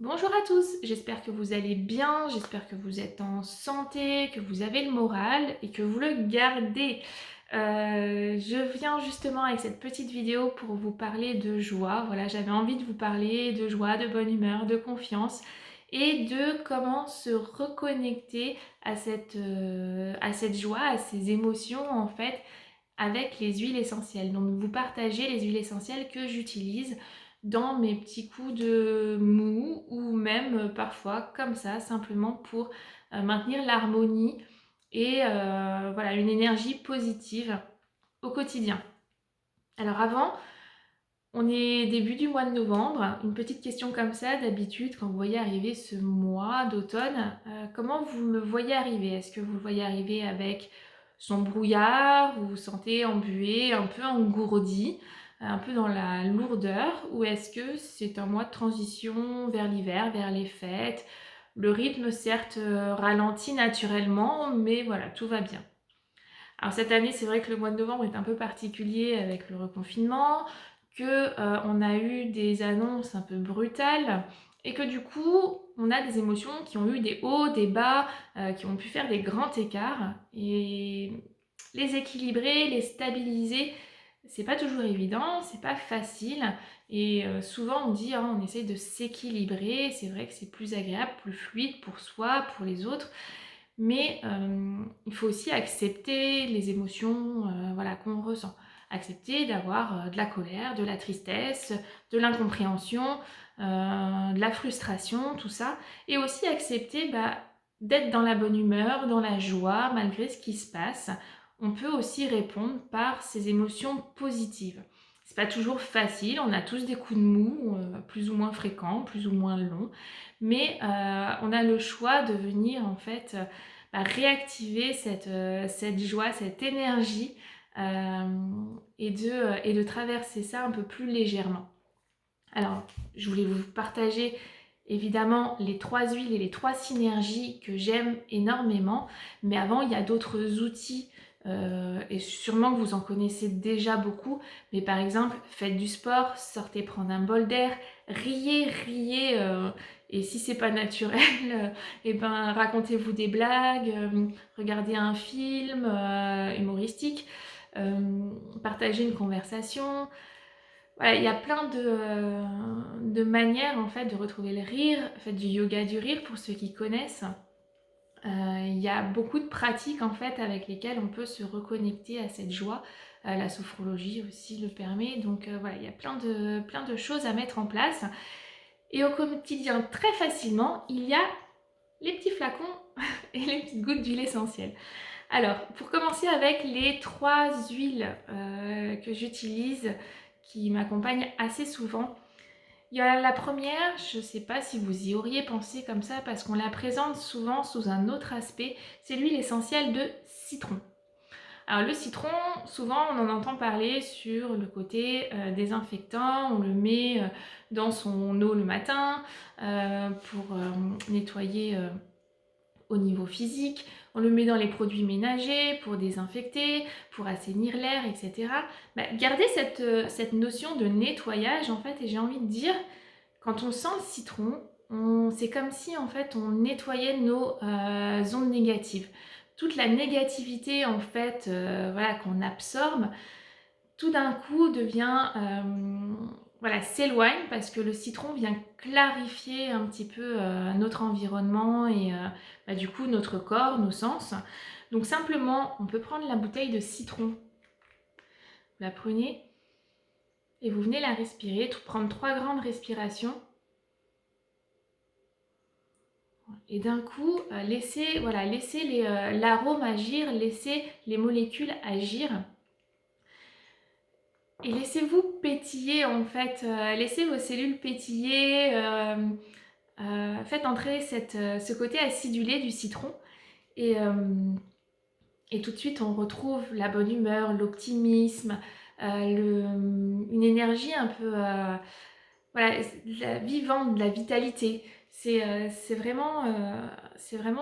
Bonjour à tous, j'espère que vous allez bien, j'espère que vous êtes en santé, que vous avez le moral et que vous le gardez. Je viens justement avec cette petite vidéo pour vous parler de joie. Voilà, j'avais envie de vous parler de joie, de bonne humeur, de confiance et de comment se reconnecter à cette joie, à ces émotions en fait avec les huiles essentielles. Donc vous partagez les huiles essentielles que j'utilise dans mes petits coups de mou ou même parfois comme ça simplement pour maintenir l'harmonie et voilà une énergie positive au quotidien. Alors avant, on est début du mois de novembre, une petite question comme ça d'habitude quand vous voyez arriver ce mois d'automne, comment vous le voyez arriver? Est-ce que vous le voyez arriver avec son brouillard, vous vous sentez embué, un peu engourdi, un peu dans la lourdeur, ou est-ce que c'est un mois de transition vers l'hiver, vers les fêtes? Le rythme certes ralentit naturellement, mais voilà, tout va bien. Alors cette année, c'est vrai que le mois de novembre est un peu particulier avec le reconfinement, que on a eu des annonces un peu brutales et que du coup, on a des émotions qui ont eu des hauts, des bas, qui ont pu faire des grands écarts et les équilibrer, les stabiliser, c'est pas toujours évident, c'est pas facile et souvent on dit hein, on essaye de s'équilibrer, c'est vrai que c'est plus agréable, plus fluide pour soi, pour les autres. Mais il faut aussi accepter les émotions voilà, qu'on ressent. Accepter d'avoir de la colère, de la tristesse, de l'incompréhension, de la frustration, tout ça. Et aussi accepter d'être dans la bonne humeur, dans la joie, malgré ce qui se passe. On peut aussi répondre par ces émotions positives. C'est pas toujours facile, on a tous des coups de mou, plus ou moins fréquents, plus ou moins longs, mais on a le choix de venir en fait réactiver cette joie, cette énergie et de traverser ça un peu plus légèrement. Alors, je voulais vous partager évidemment les 3 huiles et les 3 synergies que j'aime énormément, mais avant, il y a d'autres outils et sûrement que vous en connaissez déjà beaucoup, mais par exemple, faites du sport, sortez prendre un bol d'air, riez, et si c'est pas naturel, et ben racontez-vous des blagues, regardez un film humoristique, partagez une conversation. Voilà, il y a plein de manières en fait de retrouver le rire. Faites du yoga du rire pour ceux qui connaissent. Il y a beaucoup de pratiques en fait avec lesquelles on peut se reconnecter à cette joie. La sophrologie aussi le permet. Donc voilà, il y a plein de choses à mettre en place. Et au quotidien, très facilement, il y a les petits flacons et les petites gouttes d'huile essentielle. Alors, pour commencer avec les 3 huiles que j'utilise, qui m'accompagnent assez souvent. Il y a la première, je ne sais pas si vous y auriez pensé comme ça, parce qu'on la présente souvent sous un autre aspect, c'est l'huile essentielle de citron. Alors le citron, souvent on en entend parler sur le côté désinfectant, on le met dans son eau le matin pour nettoyer au niveau physique, on le met dans les produits ménagers pour désinfecter, pour assainir l'air, etc. Gardez cette notion de nettoyage en fait, et j'ai envie de dire, quand on sent le citron, c'est comme si en fait on nettoyait nos ondes négatives. Toute la négativité en fait voilà, qu'on absorbe, tout d'un coup devient voilà, s'éloigne parce que le citron vient clarifier un petit peu notre environnement et du coup notre corps, nos sens. Donc simplement, on peut prendre la bouteille de citron, vous la prenez et vous venez la respirer, prendre 3 grandes respirations. Et d'un coup, laissez l'arôme agir, laissez les molécules agir. Et laissez-vous pétiller en fait, laissez vos cellules pétiller, faites entrer ce côté acidulé du citron et, et tout de suite on retrouve la bonne humeur, l'optimisme, une énergie un peu voilà, vivante, de la vitalité. C'est vraiment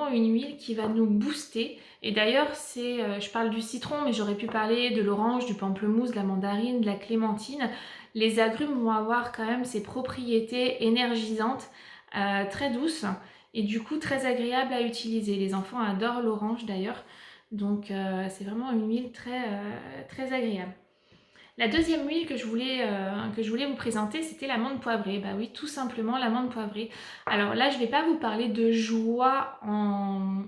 une huile qui va nous booster. Et d'ailleurs, je parle du citron, mais j'aurais pu parler de l'orange, du pamplemousse, de la mandarine, de la clémentine. Les agrumes vont avoir quand même ces propriétés énergisantes très douce et du coup très agréable à utiliser. Les enfants adorent l'orange d'ailleurs, donc c'est vraiment une huile très agréable. La deuxième huile que je voulais vous présenter, c'était l'amande poivrée. Bah oui, tout simplement l'amande poivrée. Alors là, je ne vais pas vous parler de joie en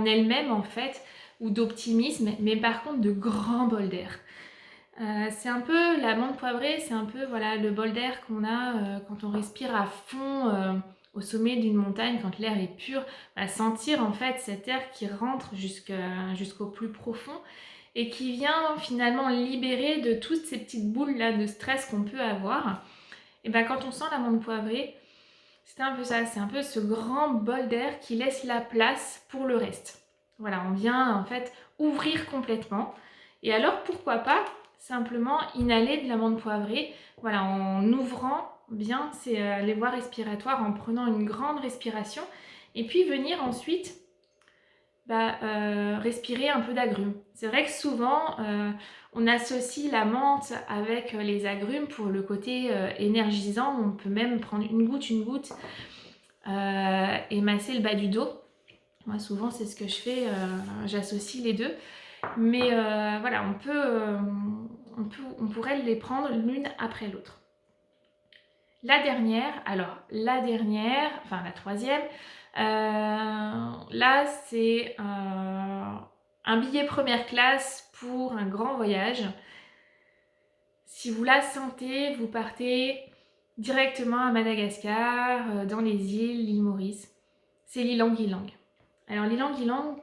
elle-même en fait, ou d'optimisme, mais par contre de grand bol d'air. C'est un peu, l'amande poivrée, c'est un peu voilà, le bol d'air qu'on a quand on respire à fond au sommet d'une montagne, quand l'air est pur. Sentir en fait cet air qui rentre jusqu'au plus profond et qui vient finalement libérer de toutes ces petites boules là de stress qu'on peut avoir. Et ben quand on sent l'amande poivrée, c'est un peu ça, c'est un peu ce grand bol d'air qui laisse la place pour le reste. Voilà, on vient en fait ouvrir complètement. Et alors pourquoi pas simplement inhaler de l'amande poivrée, voilà, en ouvrant bien les voies respiratoires, en prenant une grande respiration, et puis venir ensuite respirer un peu d'agrumes. C'est vrai que souvent on associe la menthe avec les agrumes pour le côté énergisant. On peut même prendre une goutte et masser le bas du dos. Moi souvent c'est ce que je fais, j'associe les deux. Mais voilà, on pourrait les prendre l'une après l'autre. La la troisième, là c'est un billet première classe pour un grand voyage. Si vous la sentez, vous partez directement à Madagascar, dans les îles, l'île Maurice. C'est l'ylang ylang. Alors l'ylang ylang,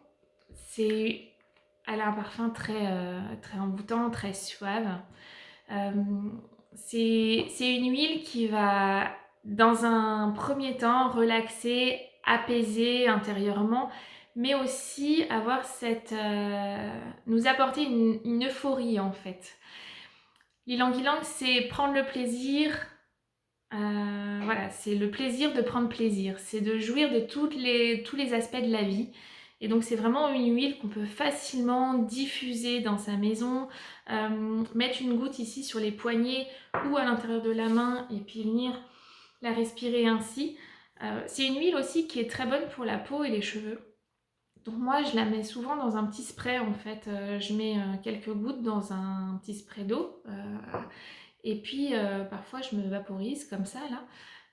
elle a un parfum très envoûtant, très suave. C'est une huile qui va, dans un premier temps, relaxer, apaiser intérieurement, mais aussi nous apporter une euphorie en fait. L'ylang ylang, c'est prendre le plaisir. Voilà, c'est le plaisir de prendre plaisir, c'est de jouir de tous les aspects de la vie. Et donc c'est vraiment une huile qu'on peut facilement diffuser dans sa maison, mettre une goutte ici sur les poignets ou à l'intérieur de la main et puis venir la respirer ainsi. C'est une huile aussi qui est très bonne pour la peau et les cheveux. Donc moi je la mets souvent dans un petit spray en fait, je mets quelques gouttes dans un petit spray d'eau. Et puis parfois je me vaporise comme ça là.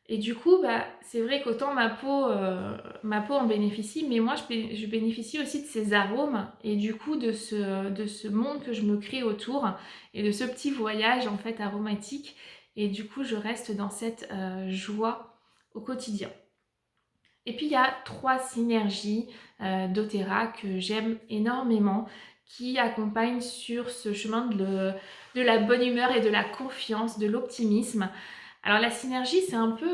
Et du coup, c'est vrai qu'autant ma peau en bénéficie, mais moi je bénéficie aussi de ces arômes et du coup de ce monde que je me crée autour et de ce petit voyage en fait aromatique. Et du coup, je reste dans cette joie au quotidien. Et puis il y a 3 synergies doTERRA que j'aime énormément, qui accompagnent sur ce chemin de la bonne humeur et de la confiance, de l'optimisme. Alors la synergie, c'est un peu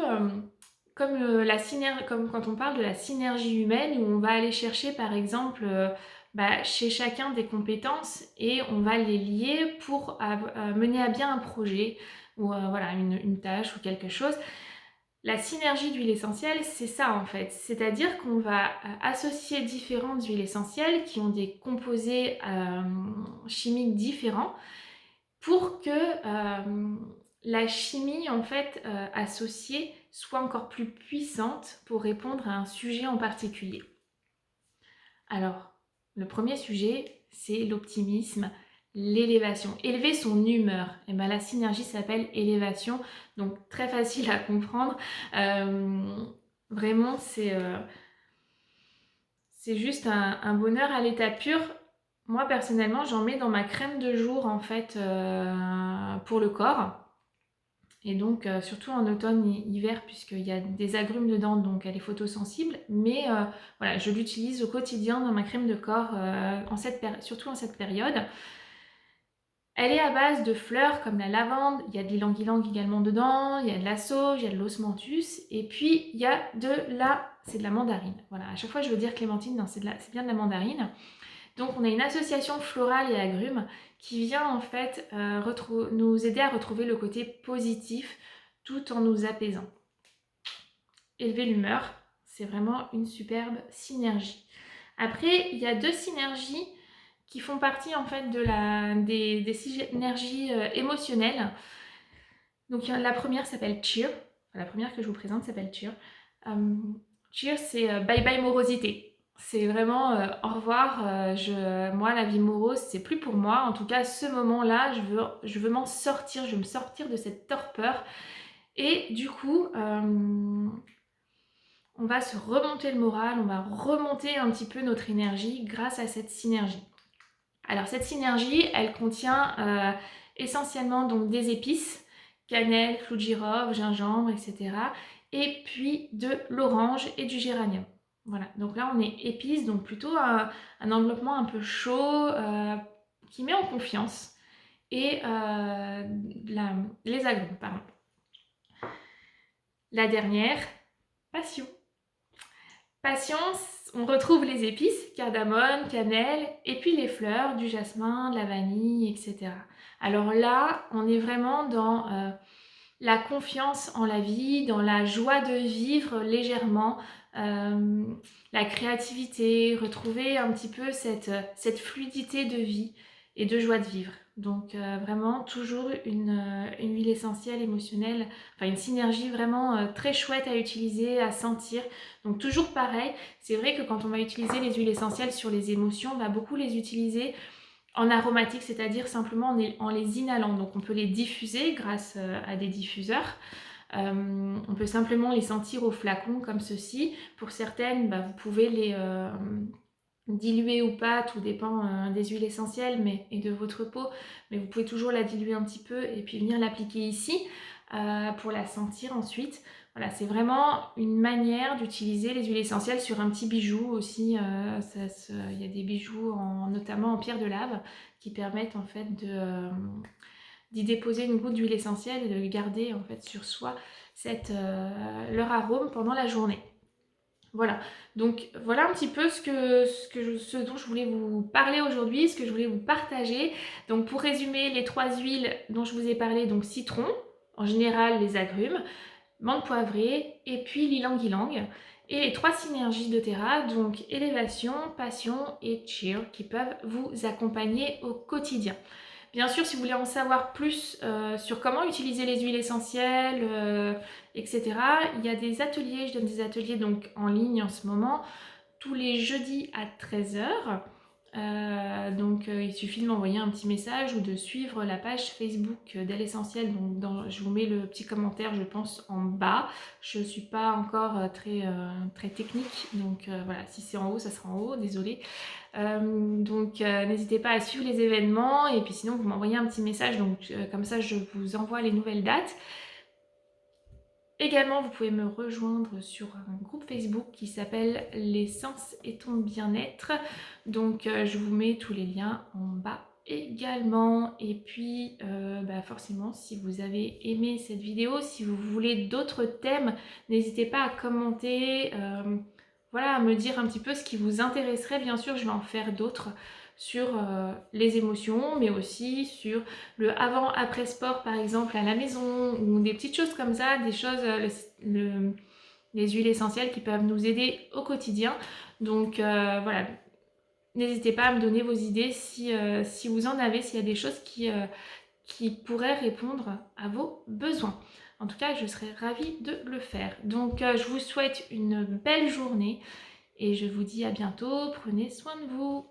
comme quand on parle de la synergie humaine, où on va aller chercher par exemple chez chacun des compétences et on va les lier pour mener à bien un projet ou voilà, une tâche ou quelque chose. La synergie d'huile essentielle, c'est ça en fait. C'est-à-dire qu'on va associer différentes huiles essentielles qui ont des composés chimiques différents pour que la chimie en fait associée soit encore plus puissante pour répondre à un sujet en particulier. Alors, le premier sujet, c'est l'optimisme, l'élévation. Élever son humeur. Et bien, la synergie s'appelle élévation, donc très facile à comprendre. Vraiment, c'est juste un bonheur à l'état pur. Moi, personnellement, j'en mets dans ma crème de jour, en fait, pour le corps. Et donc, surtout en automne et hiver, puisqu'il y a des agrumes dedans, donc elle est photosensible. Mais voilà, je l'utilise au quotidien dans ma crème de corps, surtout en cette période. Elle est à base de fleurs comme la lavande, il y a de l'ylang ylang également dedans, il y a de la sauge, il y a de l'osmanthus, et puis il y a c'est de la mandarine. Voilà, à chaque fois je veux dire clémentine, non, c'est bien de la mandarine. Donc on a une association florale et agrumes qui vient en fait nous aider à retrouver le côté positif tout en nous apaisant. Élever l'humeur, c'est vraiment une superbe synergie. Après, il y a 2 synergies qui font partie en fait des synergies émotionnelles. Donc la première s'appelle cheer. La première que je vous présente s'appelle Cheer. Cheer, c'est bye bye morosité. C'est vraiment au revoir, moi la vie morose c'est plus pour moi, en tout cas ce moment-là je veux m'en sortir, je veux me sortir de cette torpeur et du coup on va se remonter le moral, on va remonter un petit peu notre énergie grâce à cette synergie. Alors cette synergie elle contient essentiellement donc des épices, cannelle, clou de girofle, gingembre, etc. Et puis de l'orange et du géranium. Voilà, donc là on est épices, donc plutôt un enveloppement un peu chaud qui met en confiance. Et les agrumes, pardon. La dernière, passion. Passion, on retrouve les épices, cardamome, cannelle, et puis les fleurs, du jasmin, de la vanille, etc. Alors là, on est vraiment dans la confiance en la vie, dans la joie de vivre légèrement, la créativité, retrouver un petit peu cette fluidité de vie et de joie de vivre. Donc vraiment toujours une huile essentielle émotionnelle, enfin une synergie vraiment très chouette à utiliser, à sentir. Donc toujours pareil, c'est vrai que quand on va utiliser les huiles essentielles sur les émotions, on va beaucoup les utiliser en aromatique, c'est-à-dire simplement en les inhalant. Donc on peut les diffuser grâce à des diffuseurs. On peut simplement les sentir au flacon comme ceci. Pour certaines, vous pouvez les diluer ou pas, tout dépend des huiles essentielles et de votre peau. Mais vous pouvez toujours la diluer un petit peu et puis venir l'appliquer ici pour la sentir ensuite. Voilà, c'est vraiment une manière d'utiliser les huiles essentielles sur un petit bijou aussi. Il y a des bijoux notamment en pierre de lave qui permettent en fait d'y déposer une goutte d'huile essentielle et de garder en fait sur soi leur arôme pendant la journée. Voilà, donc voilà un petit peu ce dont je voulais vous parler aujourd'hui, ce que je voulais vous partager. Donc pour résumer, les 3 huiles dont je vous ai parlé, donc citron, en général les agrumes, menthe poivrée et puis l'ylang-ylang. Et les 3 synergies doTERRA, donc élévation, passion et cheer, qui peuvent vous accompagner au quotidien. Bien sûr, si vous voulez en savoir plus sur comment utiliser les huiles essentielles, etc., il y a des ateliers, je donne des ateliers donc en ligne en ce moment, tous les jeudis à 13 h. Donc il suffit de m'envoyer un petit message ou de suivre la page Facebook d'Elle Essentielle. Donc je vous mets le petit commentaire, je pense, en bas. Je ne suis pas encore très technique, donc voilà, si c'est en haut, ça sera en haut, désolée. Donc n'hésitez pas à suivre les événements et puis sinon vous m'envoyez un petit message, donc comme ça je vous envoie les nouvelles dates. Également, vous pouvez me rejoindre sur un groupe Facebook qui s'appelle L'essence et ton bien-être. Donc, je vous mets tous les liens en bas également. Et puis, forcément, si vous avez aimé cette vidéo, si vous voulez d'autres thèmes, n'hésitez pas à commenter, voilà, à me dire un petit peu ce qui vous intéresserait. Bien sûr, je vais en faire d'autres sur les émotions, mais aussi sur le avant-après sport par exemple à la maison, ou des petites choses comme ça, des choses, les huiles essentielles qui peuvent nous aider au quotidien. Donc voilà, n'hésitez pas à me donner vos idées si vous en avez, s'il y a des choses qui pourraient répondre à vos besoins. En tout cas, je serais ravie de le faire. Donc je vous souhaite une belle journée et je vous dis à bientôt, prenez soin de vous.